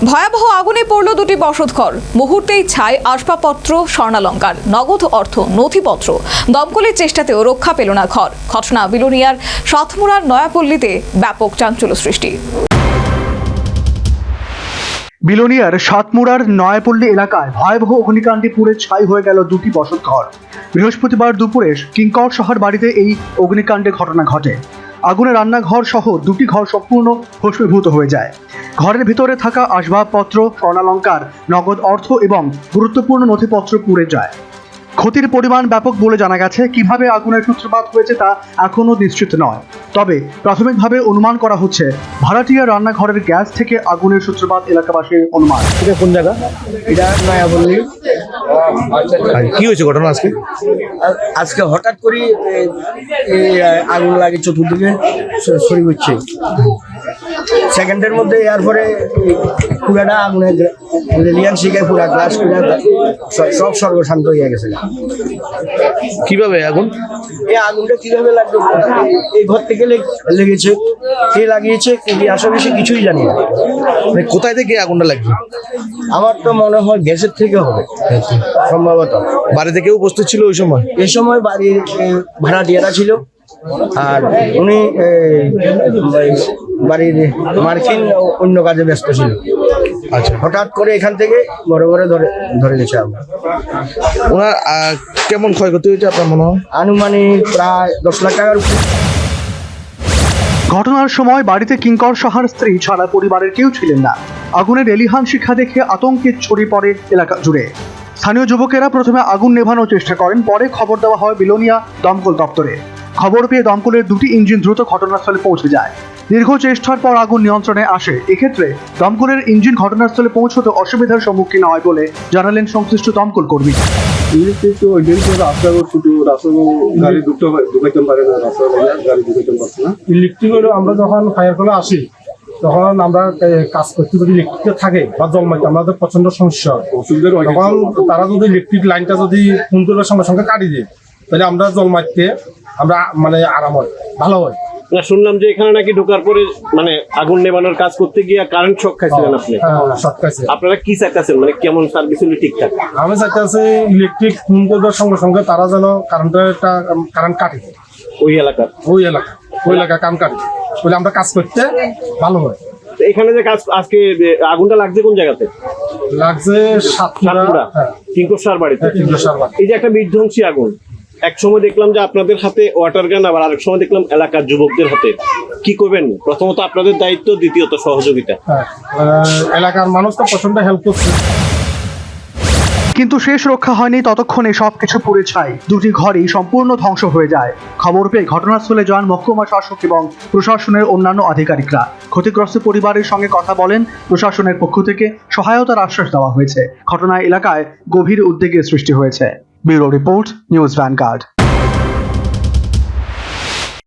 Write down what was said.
ভয়াবহ আগুনে পড়ল দুটি বসতঘর। মুহূর্তেই ছাই আসবাবপত্র, স্বর্ণালংকার, নগদ অর্থ, নথিপত্র। দমকলের চেষ্টাতেও রক্ষা পেল না ঘর। ঘটনা বিলোনিয়ার সাতমুড়ার নয়াপল্লীতে ব্যাপক চাঞ্চল্য সৃষ্টি। বিলোনিয়ার সাতমুড়ার নয়াপল্লী এলাকায় ভয়াবহ অগ্নিকাণ্ডে পুড়ে ছাই হয়ে গেল দুটি বসতঘর। বৃহস্পতিবার দুপুরে কিঙ্কর সাহার বাড়িতে এই অগ্নিকাণ্ডের ঘটনা ঘটে। আগুনে রান্নাঘর সহ দুটি ঘর সম্পূর্ণ ভস্মীভূত হয়ে যায়। ঘরের ভিতরে থাকা আসবাবপত্র, স্বর্ণালংকার, নগদ অর্থ এবং গুরুত্বপূর্ণ নথিপত্র পুড়ে যায়। ক্ষতির পরিমাণ ব্যাপক বলে জানা গেছে। কিভাবে আগুনের সূত্রপাত হয়েছে তা এখনও নিশ্চিত নয়। তবে প্রাথমিকভাবে অনুমান করা হচ্ছে ভাড়াটিয়া রান্নাঘরের গ্যাস থেকে আগুনের সূত্রপাত এলাকাবাসীর অনুমান। এটা কোন জায়গা? এটা নয়াপল্লী। কি হয়েছে ঘটনা আজকে? আজকে হঠাৎ করে এই আগুন লাগে, চতুর্দিকে ছড়িয়ে পড়ছে। সেকেন্ডের মধ্যে এরপরে পুরাটা আগুনে রেলিয়ান শিখে পুরা গ্লাস সব সর্বশান্ত হয়ে গেছে। কিভাবে আগুন? এই আগুনটা কিভাবে লাগলো, এই ঘর থেকে লেগেছে, কে লাগিয়েছে, কে আশেপাশে কিছুই জানি না। মানে কোথায় থেকে আগুনটা লাগছে? আমার তো মনে হয় গ্যাসের থেকে হবে সম্ভবত। বাড়িতে কেউ উপস্থিত ছিল ওই সময়? এই সময় বাড়ির ভাড়াটিয়ারা ছিল, আর উনি বাড়ির মার্কিন অন্য কাজে ব্যস্ত ছিল। আচ্ছা, হঠাৎ করে এখান থেকে বড় বড় ধরে গেছে আগুন। ওনার কেমন ক্ষয়ক্ষতি হয়েছে আপনার মনে হয়? আনুমানিক প্রায় 10 লাখ টাকার উপরে। ঘটনার সময় বাড়িতে কিঙ্কর সাহার স্ত্রী ছাড়া পরিবারের কেউ ছিলেন না। আগুনের লেলিহান শিখা দেখে আতঙ্কে ছড়িয়ে পড়ে এলাকা জুড়ে। স্থানীয় যুবকেরা প্রথমে আগুন নেভানোর চেষ্টা করেন, পরে খবর দেওয়া হয় বিলোনিয়া দমকল দপ্তরে। খবর পেয়ে দমকলের দুটি ইঞ্জিন দ্রুত ঘটনাস্থলে পৌঁছে যায়। দীর্ঘ চেষ্টার পর আগুন নিয়ন্ত্রণে আসে। এক্ষেত্রে দমকলের ইঞ্জিন ঘটনাস্থলে পৌঁছতে অসুবিধার সম্মুখীন হয় বলে জানালেন সংশ্লিষ্ট দমকল কর্মী। ইলেকট্রিক হলো আমরা যখন ফায়ার করে আসি তখন আমরা কাজ করতে, যদি ইলেকট্রিক থাকে বা জলমাইতে আমাদের প্রচন্ড সমস্যা হয়। তখন তারা যদি ইলেকট্রিক লাইনটা যদি কুন্তলের সঙ্গে সঙ্গে কাটি দেয়, তাহলে আমরা জলমাইতে আমরা মানে আরাম হয়, ভালো হয়। না, শুনলাম যে এখানে নাকি ঢোকার পরে মানে আগুন নেভানোর কাজ করতে গিয়ে কারেন্ট শক খাইছিলেন আপনি। শক খাইছে। আপনারা কি চাইতেছেন, মানে কেমন সার্ভিস হলে ঠিকঠাক? আমি চাইতেছি ইলেকট্রিক ফোন করবার সঙ্গে সঙ্গে তারা যেন কারেন্ট কাটে ওই এলাকা কারেন্ট কাটে, বলে আমরা কাজ করতে ভালো হয়। তো এখানে যে কাজ আজকে আগুনটা লাগছে কোন জায়গাতে? লাগছে সাতমুড়া, কিঙ্কর সার বাড়িতে। বাড়ি। এই যে একটা বিধ্বংসী আগুন, এক সময় দেখলাম যে আপনাদের হাতে ওয়াটার গান, আবার আরেক সময় দেখলাম এলাকার যুবকদের হাতে। কি করবেন? প্রথমত আপনাদের দায়িত্ব, দ্বিতীয়ত সহযোগিতা। এলাকার মানুষ তো প্রচন্ড হেল্প করছে। কিন্তু শেষ রক্ষা হয়নি। ততক্ষণে সবকিছু পুড়ে ছাই। দুটি ঘরই সম্পূর্ণ ধ্বংস হয়ে যায়। খবর পেয়ে ঘটনাস্থলে যান মহকুমা শাসক এবং প্রশাসনের অন্যান্য আধিকারিকরা। ক্ষতিগ্রস্ত পরিবারের সঙ্গে কথা বলেন। প্রশাসনের পক্ষ থেকে সহায়তার আশ্বাস দেওয়া হয়েছে। ঘটনায় এলাকায় গভীর উদ্বেগের সৃষ্টি হয়েছে। Bureau report, news vanguard.